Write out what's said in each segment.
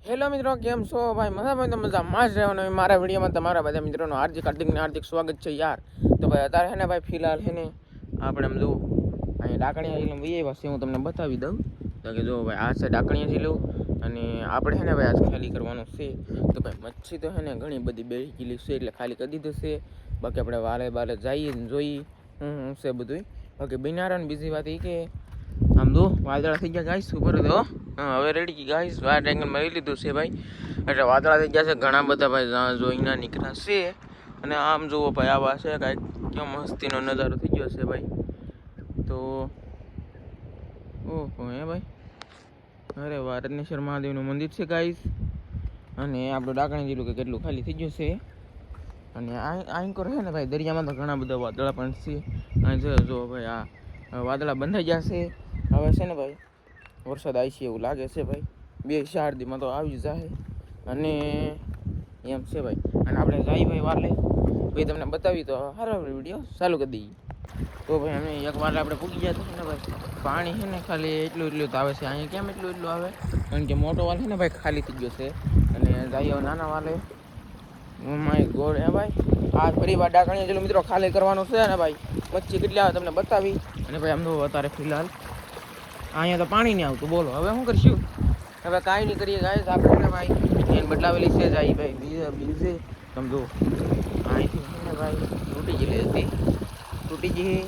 Hello મિત્રો, કેમ છો ભાઈ? મજામાં તો મજામાં જ રહેવાનું. મારા વિડીયોમાં તમારા બધા મિત્રોનું હાર્દિક સ્વાગત છે યાર. તો ભાઈ અત્યારે હે ને ભાઈ ફિલહાલ હે ને આપણે આમ જો અહીં ડાકણિયા જિલ્લો ભાઈ પાસે હું તમને બતાવી દઉં. તો કે જો ભાઈ આ છે ડાકણિયા જિલ્લો અને આપણે હે ને ભાઈ આજ ખાલી કરવાનું છે. તો ભાઈ મચ્છી તો હે ને ઘણી બધી બે કિલી છે એટલે ખાલી કરી દીધું છે. બાકી આપણે વાલે જઈએ ને જોઈએ હું છે બધું. બાકી બિનારા ને બીજી વાત એ કે આમ દો વાદળા થઈ ગયા ગાઈસ ઉપર દો. હવે રેડી ગાઈસ વાઇટ એંગલ મારી લીધું છે ભાઈ. એટલે વાદળા થઈ ગયા છે ઘણા બધા ભાઈ જોઈના નીકળ્યા છે. અને આમ જુઓ ભાઈ આવા છે કાંઈક કેવો મસ્તીનો નજારો થઈ ગયો છે ભાઈ. તો ઓહો હે ભાઈ, અરે વાહ, રત્નેશ્વર મહાદેવનું મંદિર છે ગાઈસ. અને આપણું ડાકણી જેટલું કે કેટલું ખાલી થઈ ગયું છે. અને અહીં કરો છે ને ભાઈ દરિયામાં તો ઘણા બધા વાદળા પણ છે. અહીં જો ભાઈ આ વાદળા બંધાઈ ગયા છે. હવે છે ને ભાઈ વરસાદ આવી છે એવું લાગે છે ભાઈ. 2-4 દીમાં તો આવી જાય અને એમ છે ભાઈ. અને આપણે જઈ ભાઈ વાલે ભાઈ તમને બતાવી તો સારો વિડીયો ચાલુ કરી દઈએ. તો ભાઈ અમે એક વાર આપણે પૂગી ગયા હતા ને ભાઈ, પાણી છે ને ખાલી એટલું જ આવે છે. અહીંયા કેમ એટલું આવે? કારણ કે મોટો વાલ છે ને ભાઈ ખાલી થઈ ગયો છે. અને જઈએ નાના વાલે માય ગોડ હે ભાઈ. આ ફરી વાર ડાકણીયા જેટલું મિત્રો ખાલી કરવાનું છે ને ભાઈ. મચ્છી કેટલી આવે તમને બતાવી. અને ભાઈ આમ તો અત્યારે ફિલહાલ અહીંયા તો પાણી નહીં આવતું. બોલો હવે શું કરશું? હવે કાંઈ નહીં કરીએ ગાઈસ. આપણે ને ભાઈ એને બદલાવેલી છે જાય ભાઈ બીજે સમજો અહીંથી ને ભાઈ તૂટી ગયેલી હતી. તૂટી ગઈ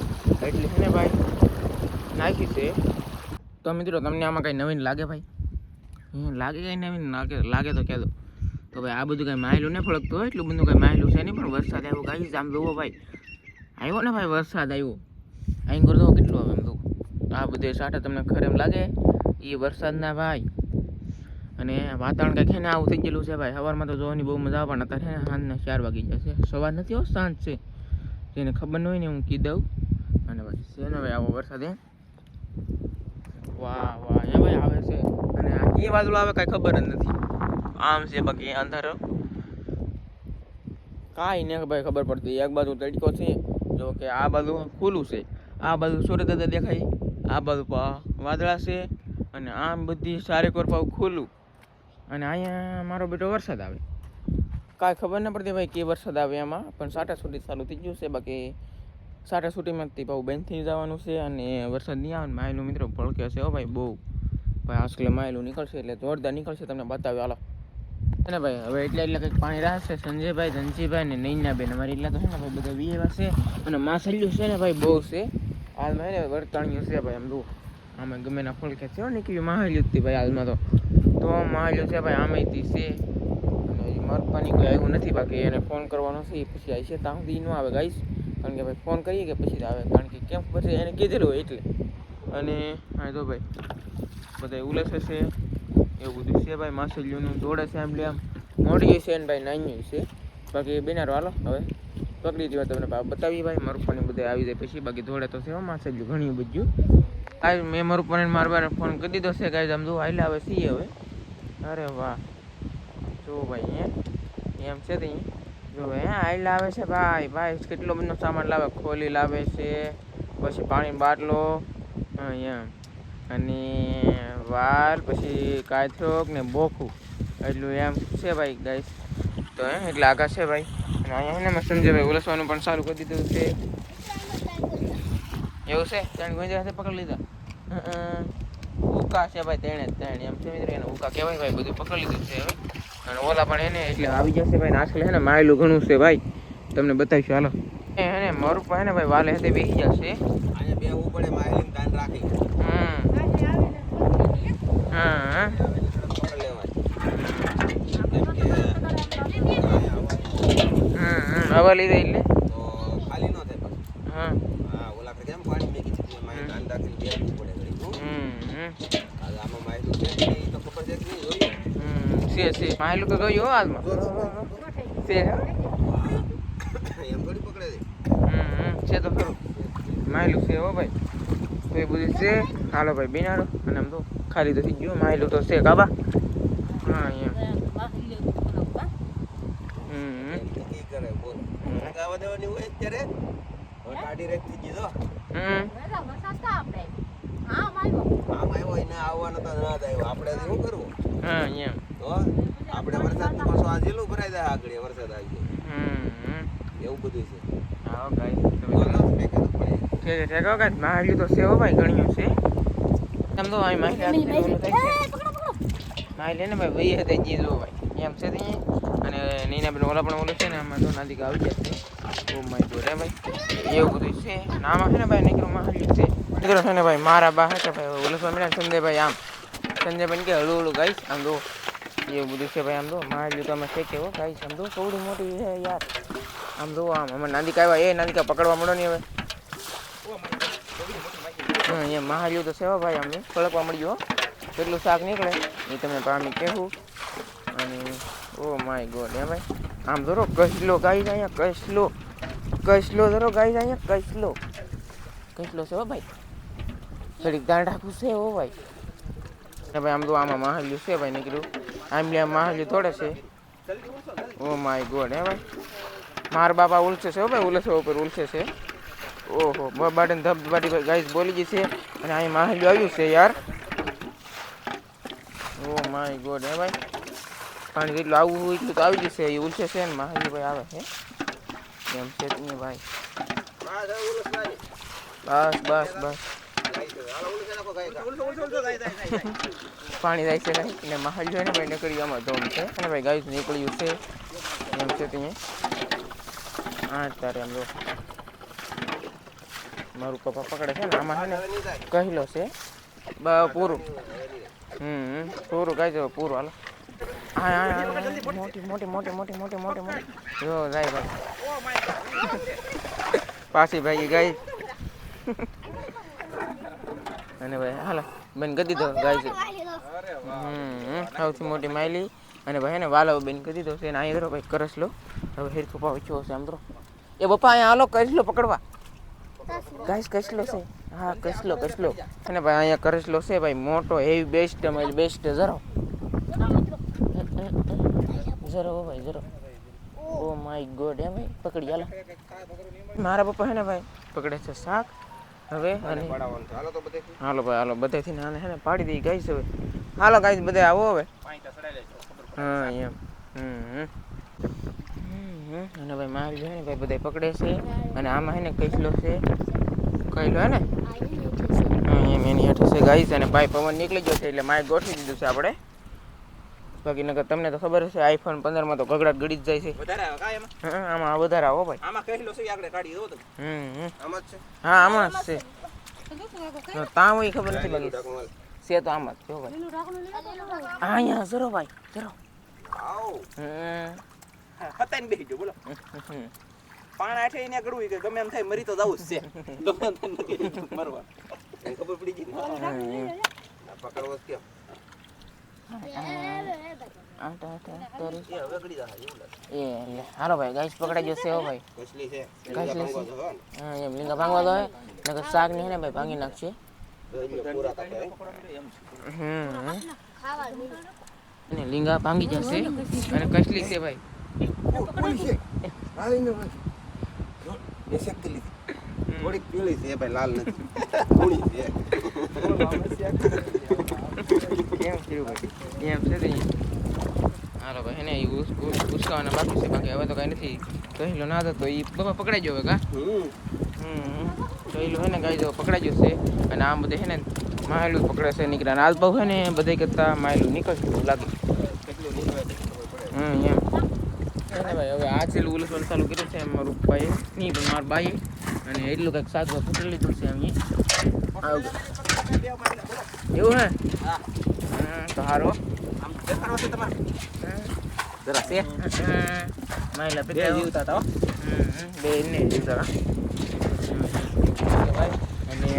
એટલે છે ને ભાઈ નાખી છે. તો મિત્રો તમને આમાં કંઈ નવીન લાગે ભાઈ? લાગે કંઈ નવીન લાગે તો કહેજો. તો ભાઈ આ બધું કંઈ માયલું નહીં ફળકતું હોય, એટલું બધું કંઈ માયલું છે નહીં. પણ વરસાદ આવ્યો ગાઈસ, આમ જુઓ ભાઈ. આવ્યો ને ભાઈ વરસાદ આવ્યો. અહીં કરતો કેટલું આવે એમ તો આ બધે સાટા તમને ખરે એમ લાગે એ વરસાદના ભાઈ. અને વાતાવરણ કંઈક છે ને આવું થઈ ગયેલું છે ભાઈ. સવારમાં તો જોવાની બહુ મજા આવે પણ અત્યારે છે ને સાંજના 4 વાગી જશે. સવાર નથી હો, સાંજ છે. જેને ખબર ન હોય ને હું કહી દઉં. અને ભાઈ છે ને ભાઈ આવો વરસાદ એ વાહ વાહ એ ભાઈ આવે છે. અને એ વાદળો આવે કાંઈ ખબર જ નથી. આમ છે બાકી અંધારો કાંઈ ને ભાઈ ખબર પડતી. એક બાજુ તડકો છે જો કે આ બાજુ ખુલ્લું છે, આ બાજુ સૂર્યદાદા દેખાય, આ બાજુ વાદળા છે. અને આમ બધી સારી કોરપાવ ખુલ્લું. અને અહીંયા મારો બેટો વરસાદ આવે કાંઈ ખબર ન પડતી ભાઈ કે વરસાદ આવે એમાં. પણ સાટાસૂટી ચાલુ થઈ ગયું છે. બાકી સાટાસૂટીમાંથી ભાવ બેનથી જવાનું છે. અને વરસાદ નહીં આવે ને માયલું મિત્રો ભળકે છે હો ભાઈ બહુ. ભાઈ આજકાલ માયલું નીકળશે એટલે જોરદાર નીકળશે. તમને બતાવ્યો હાલો ને ભાઈ. હવે એટલે કંઈક પાણી રહેશે. સંજયભાઈ, ધનજીભાઈ ને નૈનાબેન અમારી એટલા તો છે ને ભાઈ બધા વીએવા છે. અને માસલ્યું છે ને ભાઈ બહુ છે. હાલમાં ને વર્તાણ્યું છે ભાઈ. આમ જુઓ આમે ગમે ના ફોલ ખેંચે હો નીકળ્યું માહેલ્યું જ ભાઈ. હાલમાં તો માહેલ્યું છે ભાઈ આમેથી છે. અને હજી મરપાની કોઈ આવ્યું નથી. બાકી એને ફોન કરવાનો છે પછી આવી છે. ત્યાં સુધી ન આવે ગાઈશ. કારણ કે ભાઈ ફોન કરીએ કે પછી આવે. કારણ કે કેમ પછી એને કીધેલું હોય એટલે. અને હા તો ભાઈ બધા ઉલેસે છે એવું બધું છે ભાઈ. માસલ્યુંનું દોડે છે આમ આમ મોડી છે ને ભાઈ નાની છે. બાકી બિનારો હાલો હવે પકડી દીધો તમને બતાવી ભાઈ. મરપાની બધા આવી જાય પછી. બાકી દોડે તો છે માસલ્યું ઘણી બધું. કાંઈ મેં મારું પણ મારવાને ફોન કરી દીધો છે કાંઈ. આમ જો હાલે આવે છીએ હવે. અરે વાહ જો ભાઈ એમ છે તો જો હે હાલે આવે છે ભાઈ. ભાઈ કેટલો બધો સામાન લાવે. ખોલી લાવે છે, પછી પાણી બાટલો એમ, અને વાલ, પછી કાથરોક ને બોખું એટલું એમ છે ભાઈ ગાઈસ. તો એટલે આગળ છે ભાઈ. અને અહીંયા એને મેં સંજયભાઈ ઉલસવાનું પણ ચાલુ કરી દીધું છે. એવું છે ત્યાં ગોંજા સાથે પકડી લીધા. ઉકા છે ભાઈ તેણે એમ છે મિત્રો. એને ઉકા કહેવાય ભાઈ. બધું પકડી લીધું છે હવે. અને ઓલા પણ એને એટલે આવી જશે ભાઈ. નાખલે છે ને માયલું ઘણું છે ભાઈ. તમને બતાવીશું હાલો. એને મારું પણ ને ભાઈ વાલે હાથે બેસી જશે. અહીંયા બેહવું પડે માયલીન કાન રાખી. હા હવા લીધે એટલે તો ખાલી ન થાય પાછું. હા હા ઓલા કેમ પાણી મેકી છે માય કાન રાખીને બેહવું પડે ઘડી. આમાં માયલું છે કે નહીં તો ખબર છે કે નહીં જોયું. છે માયલું તો જોયું હો હાલમાં છે. એમ થોડી પકડે છે તો ખરું માયલું છે હો ભાઈ. તો એ બધું છે. હાલો ભાઈ બિનારો. અને આમ તો ખાલી તો થઈ ગયું. માયલું તો છે કાબા. હા એમ કી કરે બોલ. ગાવા દેવાની હોય અત્યારે ટાડી રેક થઈ ગઈ તો. આમ આવ્યો એને આવવાનો તો ના આવ્યો આપણે શું કરવું. હા એમ તો હો આપણે વરસાદનું પાછું આ જેલું ભરાઈ જાય આગળ વરસાદ આવી જાય એવું બધું છે હા ગાઈસ ઠેકો ગાઈસ માહલ્યું તો છે હો ભાઈ ગણ્યું છે એમ તો આ માહલ્યું ને ભાઈ ભાઈ હતા જી જો ભાઈ એમ છે અને નીના બેન ઓલા પણ ઓલું છે ને આમાં તો નાદિક આવી જશે ઓ માય ગોડ હે ભાઈ એવું બધું છે નામાં છે ને ભાઈ નીકળું માહલ્યું છે નીકળો છે ને ભાઈ મારા બા હતા ભાઈ ઓલો સ્વામી સંજયભાઈ આમ સંજયભાઈ કે હળું હળું ગાઈસ આમ જો એવું બધું છે ભાઈ આમ તો માહલ્યું તો અમે શેકે હો ગાઈસ આમ તો થોડી મોટી છે યાર આમ જો આમ અમે નાદિકા આવ્યા એ નાદિકા પકડવા મળો નહીં હવે અહીંયા માહલ્યું તો છે હો ભાઈ અમને ફળકવા મળ્યું કેટલું શાક નીકળે એ તમને પામી કહેવું અને ઓ માય ગોડ હે ભાઈ આમ ધરો કસલો ગાઈસ અહીંયા કસલો ધરો ગાઈસ અહીંયા કસલો છે હો ભાઈ થોડીક દાણ રાખવું છે હો ભાઈ ને ભાઈ આમ તો આમાં માહલ્યું છે ભાઈ નીકળ્યું આમ માહલ્યું થોડે છે ઓ માય ગોડ હે ભાઈ મારા બાપા ઉલસે છે હો ભાઈ ઉલસે ઉપર ઉલસે છે ઓહો બાડન ધબધબાટી ગાઈસ બોલી ગઈ છે અને અહીં માહલ્યું આવ્યું છે યાર ઓ માય ગોડ હે ભાઈ પાણી જેટલું આવવું હોય એટલું તો આવી જશે એ ઉલસે છે ને માહલ્યું ભાઈ આવે છે એમ છે નહીં ભાઈ બસ પાણી જાય છે નહીં અને માહલ્યું ને ભાઈ નીકળ્યું આમાં ધોમ છે અને ભાઈ ગાઈસ નીકળ્યું છે એમ છે ત્યાં હા તારે એમ જો મારું પપ્પા પકડે છે ને આમાં છે ને કહેલો છે પૂરું પૂરું ગાઈ જાવ પૂરું હાલો હા મોટી જો જાય ભાઈ પાછી ભાઈ ગાય અને ભાઈ હાલો બેન કરી દીધો ગાય છે સૌથી મોટી માયલી અને ભાઈ ને વાલો બેન કરી દીધો છે ને અહીંયા ધરો ભાઈ કરસ લો હવે હેર પપ્પા ઓછો છે આમ તો એ પપ્પા અહીંયા હાલો કસલો પકડવા ગાઈસ કસલો છે હા કસલો અને ભાઈ અહીંયા કરસલો છે ભાઈ મોટો હેવી બેસ્ટ જરો ભાઈ જરો ઓ માય ગોડ હે ભાઈ પકડી હાલો મારા પપ્પા હે ને ભાઈ પકડે છે શાક હવે અને હાલો ભાઈ હાલો બધેથી ને આને હે ને પાડી દઈ ગાઈસ હવે હાલો ગાઈસ બધે આવો હવે હા એમ અને ભાઈ મારી છે ને ભાઈ બધા પકડે છે અને આમાં હે ને કસલો છે કહેલો હે ને એમ એની હેઠે છે ગાઈસ અને ભાઈ પવન નીકળી ગયો છે એટલે માય ગોઠવી દીધું છે આપણે બાકી નકર તમને તો ખબર હશે આઈફોન 15 માં તો ગગડાટ ગડી જ જાય છે વધારે આવે કા એમાં આમાં વધારે આવો ભાઈ આમાં કહેલો છે આગળ કાઢી દો તમે આમાં જ છે હા આમાં જ છે તા હોય ખબર નથી બાકી છે તો આમાં જ જો ભાઈ અહીંયા જરો ભાઈ જરો આવ હતાઈને બેહી જો બોલો પાણા આઠે એને ગડવું કે ગમે એમ થાય મરી તો જાવું જ છે ગમે એમ થાય મરવા ખબર પડી ગઈ પકડવો જ કેમ હાલો ભાઈ ગાઈસ પકડાઈ જશે હો ભાઈ એમ લીંગા ભાંગવા દો નકર શાક નહીં ને ભાઈ ભાંગી નાખશે લીંગા ભાંગી જશે અને કસલી છે ભાઈ થોડીક પીળી છે ભાઈ લાલ નથી થોડી છે કેમ થયું ભાઈ એમ છે તે હાલો ભાઈ એને ઉસકાવાના બાકી છે બાકી હવે તો કાંઈ નથી કહેલો ના હતો તો એ બાપા પકડાઈ ગયો હવે કા કહેલો હે ને ગાઈ જો પકડાઈ ગયો છે અને આમ બધે હે ને માયલું પકડે છે નીકળ્યા આજ બહુ હે ને બધે કરતા માયલું નીકળશે એવું લાગે એમ ભાઈ હવે આ છેલ્લું ઉલસવાનું ચાલુ કર્યું છે મારું ભાઈ નહીં પણ મારા બાઈ અને એટલું કંઈક શાક ફૂટી લીધું છે અહીંયા એવું હે તો હારો આમ દેખાડો છે તમારે જરા છે માયલા પીતા જીવતા હતા બે ને જીવતા ભાઈ અને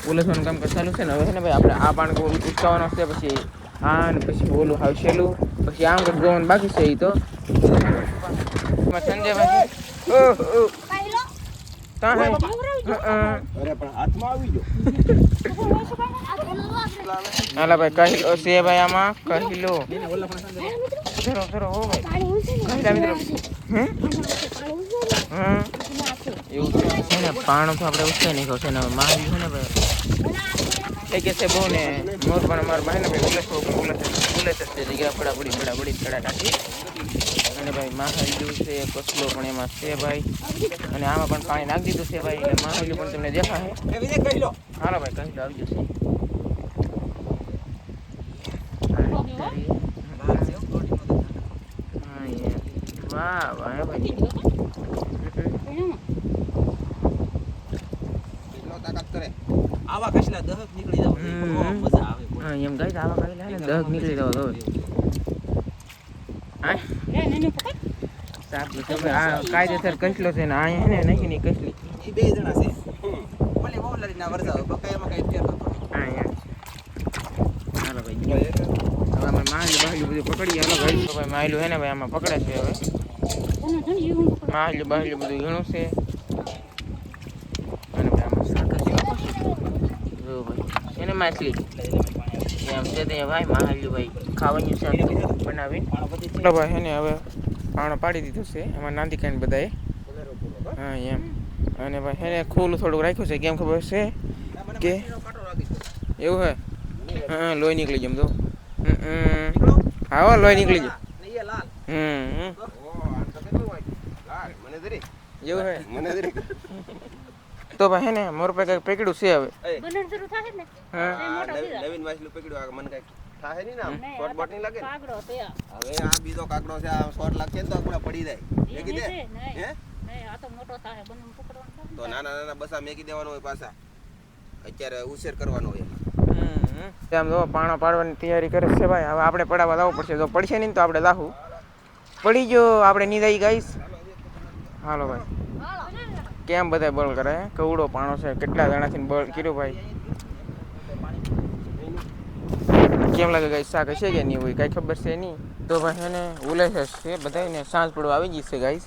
ઉલસવાનું કામ ચાલુ છે ને હવે છે ને ભાઈ આપણે આ પાણી ઉચકાવાનો છે પછી આ ને પછી ઓલું હાવશેલું પછી આમ કંઈક જોવાનું બાકી છે એ તો સંજયભાઈ હાલા ભાઈ કહેલો છે ભાઈ આમાં કહેલો હો ભાઈ એવું છે ને પાણું તો આપણે ઉઠાઈ નાખ્યો છે ને મારી છે ને ભાઈ થઈ ગયા છે બહુ ને મોર પણ અમારા ભાઈ ને ભાઈ ઉલેસ છે જગ્યા પડાપડી ચડા નાખી અને ભાઈ માહાલ્યું છે કસલો પણ એમાં છે ભાઈ અને આમાં પણ પાણી નાખી દીધું છે ભાઈ એટલે માહાલ્યું પણ તમને દેખાશે હાલો ભાઈ કહી લો આવી જશે વાહ વાહ ભાઈ આવા કશલા દહક નીકળી જાવ મજા આવે હા એમ ગાઈસ આવા કરેલા ને દહક નીકળી જાવ હવે આ સાપ તો આ કાયદેસર કસલો છે ને આ હે ને નહીં ની કસલી એ બે જણા છે ઓલે ઓલરી ના વરસાવ બકાયામાં કઈ ફેર નતો હા યાર હાલો ભાઈ હવે અમે માહલ્યું બધું પકડી હાલો ભાઈ તો ભાઈ માહલ્યું હે ને ભાઈ આમાં પકડે છે હવે માહલ્યું બધું ઘણું છે અને ભાઈ આમાં સાકર છે જો ભાઈ એને માછલી એમ છે તે ભાઈ માહલ્યું ભાઈ ખાવાનું છે બનાવીને ચલો ભાઈ હે ને હવે પાણો પાડી દીધું છે એમાં નાંદી કાંઈ બધાએ હા એમ અને ભાઈ એને ખુલ્લું થોડુંક રાખ્યું છે કેમ ખબર છે કે એવું હે હા લોહી નીકળી જેમ તો હા લોહી નીકળી જાય એવું હે તો ભાઈ હે ને મોર પે કઈ પકડ્યું છે હવે નવીન માછલું પકડ્યું મને કઈ થાય નહીં ને આમ શોર્ટ બોટ નહીં લાગે હવે આ બીજો કાકડો છે આ શોર્ટ લાગશે ને તો આપણે પડી જાય મેકી દે હે તો નાના બસા મેકી દેવાનો હોય પાછા અત્યારે ઉછેર કરવાનો હોય આમ જો પાણો પાડવાની તૈયારી કરે છે ભાઈ હવે આપણે પડાવવા લાવવું પડશે જો પડશે નહીં તો આપણે લાવું પડી ગયો આપણે નિદાઈ ગાઈશ હાલો ભાઈ કેમ બધા બળ કરે કવડો પાણો છે કેટલા જણાથી બળ કર્યું ભાઈ કેમ લાગે ગાઈસ શાક હશે કે નહીં હોય કાંઈ ખબર છે નહીં તો ભાઈ એને ઉલેસ છે બધાને સાંજ પડવા આવી જશે ગાઈસ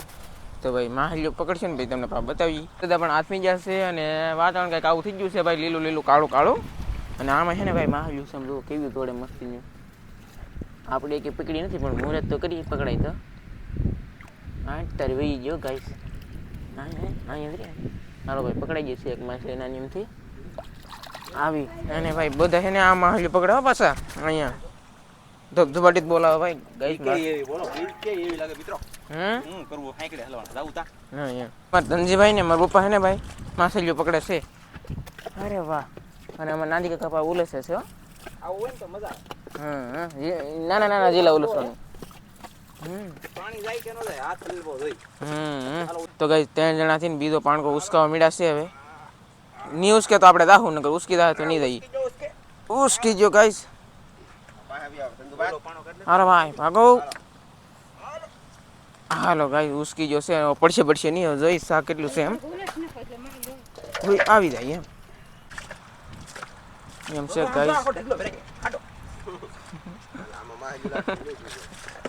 તો ભાઈ માહલ્યો પકડશે ને ભાઈ તમને બતાવી બધા પણ હાથમી જશે અને વાતાવરણ કંઈક આવું થઈ ગયું છે ભાઈ લીલું કાળું અને આમાં છે ને ભાઈ માહલ્યું સમજો કેવી દોડે મસ્તીનું આપણે એક પકડી નથી પણ મુહૂર્ત તો કરી પકડાય તો હા તારે વહી ગયો ગાઈસ અહીંયા હાલો ભાઈ પકડાઈ જશે એક માછલી નાની એમથી આવી અને ભાઈ બધા છે ને આ માહલ્યું પકડાવા પાછા અહીંયા ધબધબાટી બોલાવે ભાઈ ગાઈસ એવી લાગે મિત્રો કરવું હાઈકડે હલવાના જાવું તા હા યાર મારા ધનજીભાઈ ને મારા પપ્પા છે ને ભાઈ માછલીઓ પકડે છે અરે વાહ અને અમારા નાની કાકા પા ઉલેસે છે હો આવું હોય ને તો મજા આવે નાના જિલ્લા ઉલસવાનું પાણી જાય કે ન જાય હાથ હલવો જોઈ તો ગાઈસ 3 જણાથી ને બીજો પાણકો ઉસકાવા મીડા છે હવે ની ઉસકે તો આપણે દાહું નકર ઉસકી દાહ તો નહીં દઈ ઉસકી જો ગાઈસ હાલો ભાઈ ભાગો હાલો ગાઈસ ઉસકી જો છે પડશે નહીં જોઈ શાક કેટલું છે એમ આવી જાય એમ છે ગાઈસ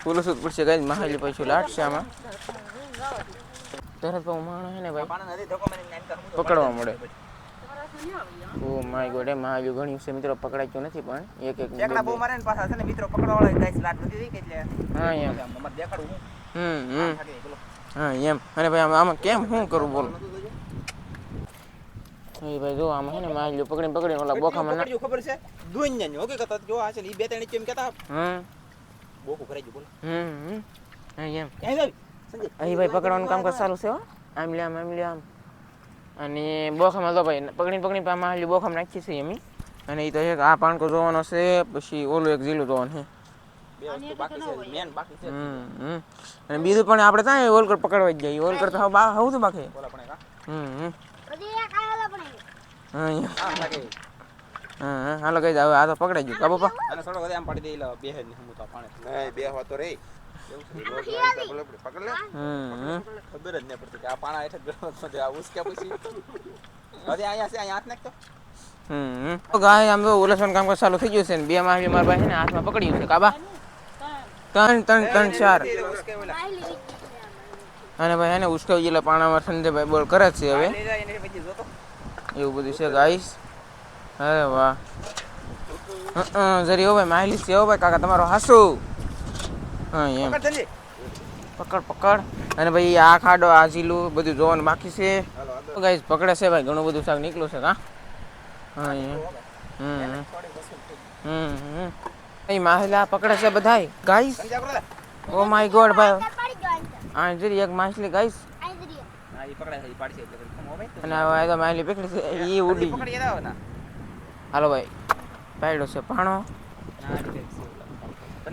પુલુસ પડશે ગાઈસ માહલી પાછું લાટ છે આમાં તરત માણો છે ને ભાઈ પકડવા મળે ઓ માય ગોડ માહલ્યું ઘણ્યું છે મિત્રો પકડાયું નથી પણ એક એકલા બહુ મારે ને પાછા છે ને મિત્રો પકડવા વાળા ગાઈસ લાટ વધી ગઈ કે એટલે હા એમ મત દેખાડું હા એમ અને ભાઈ આમાં કેમ શું કરું બોલ એ ભાઈ જો આમાં છે ને માહલ્યું પકડી ઓલા બોખામાં ખબર છે દુનિયા ની હકીકત જો આ છે ઈ બે ત્રણ કેમ કહેતા બોકુ કરાઈ ગયું બોલ હા એમ ક્યાં જાવી સંજય અહીં ભાઈ પકડવાનું કામ ચાલુ છે હો આમ લે આમ અને બોખામાં તો ભાઈ પકડી માહલ્યું બોખામાં નાખી છે એમ અને એ તો એક આ પાણકો જોવાનો છે પછી ઓલું એક જીલું જોવાનું છે બે વસ્તુ બાકી છે મેન બાકી છે અને બીજું પણ આપણે ત્યાં ઓલકર પકડવા જ જઈએ ઓલકર તો હવે તો બાકી બોલા પણ હા હાલો કઈ હવે આ તો પકડાઈ ગયું કા બાપા આને થોડો વધે આમ પાડી દે લે બે હે ને હું તો પાણી નહીં બે હો તો રે એવું છે પકડ લે ખબર જ ન પડતી કે આ પાણા હેઠ ગયો તો આ ઉસકે પછી હવે અહીંયા છે અહીંયા હાથ નાખ તો ગાય આમ તો ઉલસવાનું કામ ચાલુ થઈ ગયું છે ને બે માહલી મારા ભાઈ છે ને હાથમાં પકડ્યું છે કાબા ત્રણ ચાર અને ભાઈ એને ઉસકાવી ગયેલા પાણામાં સંજયભાઈ બોલ કરે છે હવે એવું બધું છે ગાઈસ અરે વાહ જરી હો ભાઈ માહલી છે હો ભાઈ કાકા તમારો હાસુ હા એમ પકડ અને ભાઈ આ ખાડો આ ઝીલું બધું જોવાનું બાકી છે ગાઈસ પકડે છે ભાઈ ઘણું બધું શાક નીકળ્યું છે હા એમ હમ થોડી વસૂલ થઈ એ માછલા પકડે છે બધાય ગાઈસ. સમજ્યા કરો ઓ માય ગોડ ભાઈ આ જરી એક માછલી ગાઈસ હા ઈ પકડાય છે ઈ પાડશે એટલે પછી ખમો ભાઈ અને હવે આ તો માછલી પકડી છે ઈ ઉડી. પકડી જાવ ના હાલો ભાઈ પાડ્યો છે પાણો. ના ઈ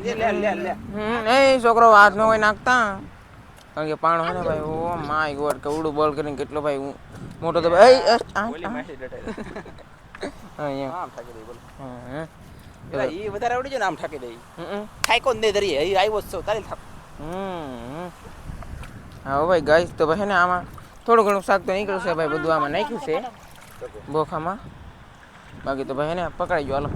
છે લે લે લે એ છોકરો હાથ નો કોઈ નાખતા કારણ કે પાણો હે ને ભાઈ ઓ માય ગોડ કે ઉડું બોલ કરીને કેટલો ભાઈ મોટો તો ભાઈ ઓલી માસી ડટાઈ હા એમ આમ થાકી દઈ બોલ હા પેલા ઈ વધારે આવડી જો ને આમ થાકી દઈ થાકો ને દરીએ ઈ આવ્યો જ છો તારી થાક હા ભાઈ ગાઈસ તો ભાઈ ને આમાં થોડું ઘણું શાક તો નીકળ્યું છે ભાઈ બધું આમાં નાખ્યું છે બોખામાં બાકી તો ભાઈ ને પકડાઈ ગયો હાલો.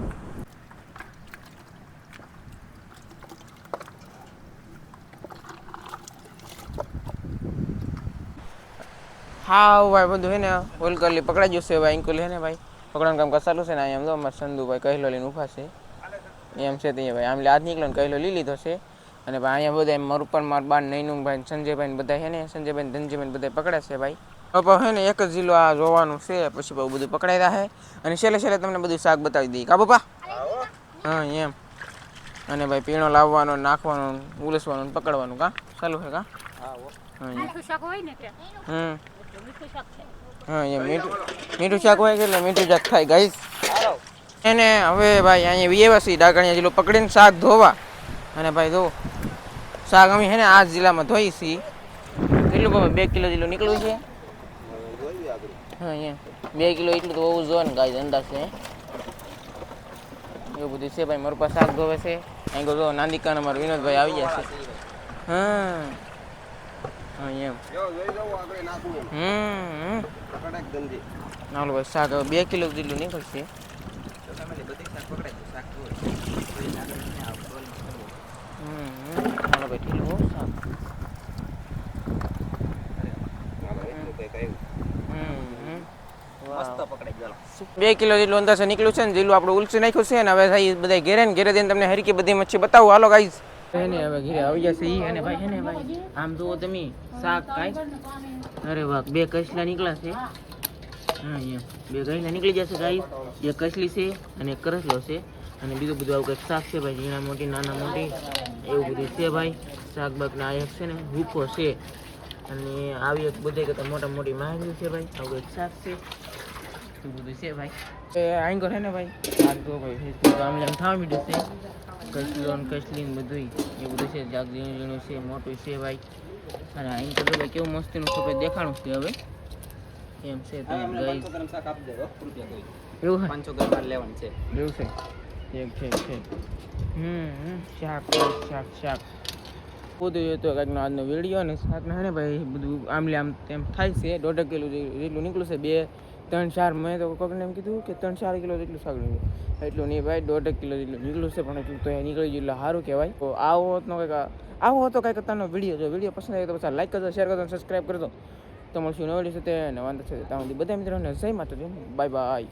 હા ભાઈ બધું હે ને ઓલકલી પકડાઈ ગયું છે ભાઈ અંકુલ હે ને ભાઈ પકડવાનું કામ કસાલું છે ને એમ તો અમારે સંધુભાઈ કહેલો લઈને ઊભા છે એમ છે ત્યાં ભાઈ આમ હાથ નીકળ્યો ને કહેલો લઈ લીધો છે અને ભાઈ અહીંયા બધા મારું ઉપર માર બાર નૈનું ભાઈ સંજયભાઈ બધા હે ને સંજયભાઈ ધનજીભાઈ બધા પકડે છે ભાઈ હવે હે ને એક જ જિલ્લો આ જોવાનું છે પછી બહુ બધું પકડાઈ રહ્યા અને છેલ્લે તમને બધું શાક બતાવી દઈએ કા પપ્પા હા એમ અને ભાઈ પીણો લાવવાનો નાખવાનો ઉલસવાનું પકડવાનું કા ચાલુ છે કા હા એમ મીઠું શાક હોય એટલે મીઠું શાક થાય ગાઈસ એને હવે ભાઈ અહીંયા વિયેવાસી ડાકણિયા જિલ્લો પકડીને શાક ધોવા અને ભાઈ ધો શાક અમે હે ને આ જિલ્લામાં ધોઈ છીએ કેટલું ભાઈ 2 કિલો જેટલું નીકળ્યું છે હા એમ 2 કિલો એટલું તો હોવું જોઈએ ને ગાઈસ અંદાજ છે એવું બધું છે ભાઈ મારું પાસે શાક ધોવે છે અહીં જો નાંદિકાના મારા વિનોદભાઈ આવી ગયા છે હા હા એમ નાલો ભાઈ શાક 2 કિલો જેટલું નીકળશે નાલો ભાઈ ઠીક હો શાક 2 કિલો જેટલું અંદાજે નીકળ્યું છે ને જેટલું આપણે ઉલસી નાખ્યું છે ને હવે બધા ઘેરે ને ઘેરે દઈને તમને હરકી બધી મચ્છી બતાવું હાલો ગાઈસ એને હવે ઘરે આવી જશે ઈ અને ભાઈ હે ને ભાઈ આમ જુઓ તમે શાક કાઈ અરે વાહ 2 કસલા નીકળ્યા છે હા એમ 2 કસલા નીકળી જશે ગાઈસ એક કસલી છે અને એક કરસલો છે અને બીજું બધું આવું કંઈક શાક છે ભાઈ ઝીણા મોટી નાના મોટી એવું બધું છે ભાઈ શાક બાકના એક છે ને ભૂખો છે અને આવી એક બધે કરતાં મોટા મોટી માહિતી છે ભાઈ આવું એક શાક છે એવું બધું છે ભાઈ એ આંગો છે ને ભાઈ શાક તો ભાઈ આમ જેમ થવા મીડું છે કસલો ને કસલી ને બધું એ બધું છે જાગ ઝીણું ઝીણું છે મોટું છે ભાઈ અને અહીં તો ભાઈ કેવું મસ્તીનું સફેદ દેખાણું છે હવે એમ છે તો ગાઈસ એવું 500 ગ્રામ લેવાનું છે એવું છે ઠીક શાક બધું તો કાંઈકનો આજનો વિડીયો ને શાકના ને ભાઈ બધું આમલે આમ તેમ થાય છે 1.5 કિલો જેટલું નીકળ્યું છે 2-3-4 મેં તો કોકને એમ કીધું કે 3-4 કિલો જેટલું શાક નીકળ્યું એટલું નહીં ભાઈ 1.5 કિલો જેટલું નીકળ્યું છે પણ એટલું તો નીકળી ગયું એટલે સારું કહેવાય તો આવો હતો કંઈક અત્યારનો વિડીયો જો વિડીયો પસંદ આવે તો પછી લાઈક કરજો શેર કરજો સબસ્ક્રાઈબ કરજો તો મળશું નવી સાથે અને વાંધો છે ત્યાં સુધી બધા મિત્રોને જય માતાજી બાય બાય.